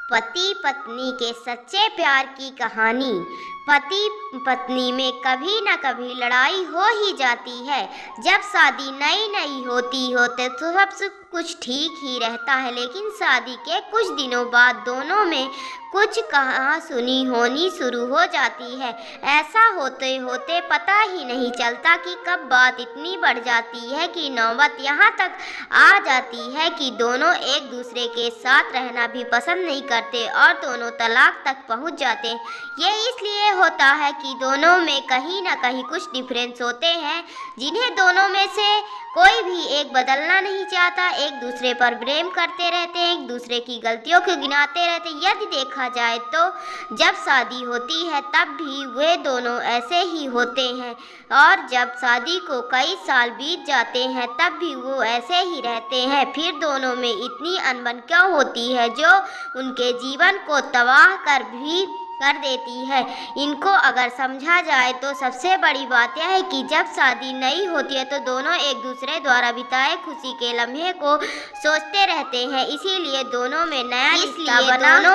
पति पत्नी के सच्चे प्यार की कहानी। पति पत्नी में कभी न कभी लड़ाई हो ही जाती है। जब शादी नई नई होती होते तो सब कुछ ठीक ही रहता है, लेकिन शादी के कुछ दिनों बाद दोनों में कुछ कहा सुनी होनी शुरू हो जाती है। ऐसा होते होते पता ही नहीं चलता कि कब बात इतनी बढ़ जाती है कि नौबत यहाँ तक आ जाती है कि दोनों एक दूसरे के साथ रहना भी पसंद नहीं करते और दोनों तलाक तक पहुँच जाते हैं। ये इसलिए होता है कि दोनों में कहीं ना कहीं कुछ डिफरेंस होते हैं, जिन्हें दोनों में से कोई भी एक बदलना नहीं चाहता। एक दूसरे पर ब्लेम करते रहते हैं, एक दूसरे की गलतियों को गिनाते रहते हैं। यदि देखा जाए तो जब शादी होती है तब भी वे दोनों ऐसे ही होते हैं, और जब शादी को कई साल बीत जाते हैं तब भी वो ऐसे ही रहते हैं। फिर दोनों में इतनी अनबन क्यों होती है जो उनके जीवन को तबाह कर देती है? इनको अगर समझा जाए तो सबसे बड़ी बात यह है कि जब शादी नई होती है तो दोनों एक दूसरे द्वारा बिताए खुशी के लम्हे को सोचते रहते हैं, इसीलिए दोनों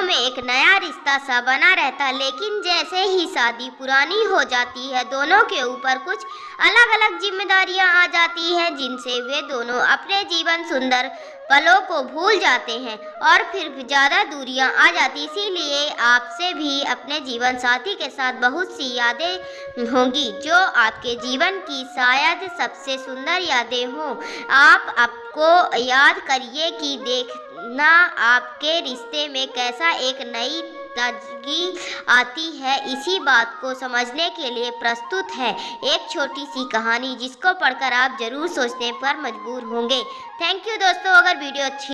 में एक नया रिश्ता सा बना रहता है। लेकिन जैसे ही शादी पुरानी हो जाती है दोनों के ऊपर कुछ अलग अलग जिम्मेदारियां आ जाती हैं, जिनसे वे दोनों अपने जीवन सुंदर पलों को भूल जाते हैं और फिर ज़्यादा दूरियां आ जाती। इसीलिए आपसे भी अपने जीवन साथी के साथ बहुत सी यादें होंगी जो आपके जीवन की शायद सबसे सुंदर यादें हों। आप आपको याद करिए कि देखना आपके रिश्ते में कैसा एक नई ताजगी आती है। इसी बात को समझने के लिए प्रस्तुत है एक छोटी सी कहानी, जिसको पढ़कर आप जरूर सोचने पर मजबूर होंगे। थैंक यू दोस्तों। अगर वीडियो अच्छी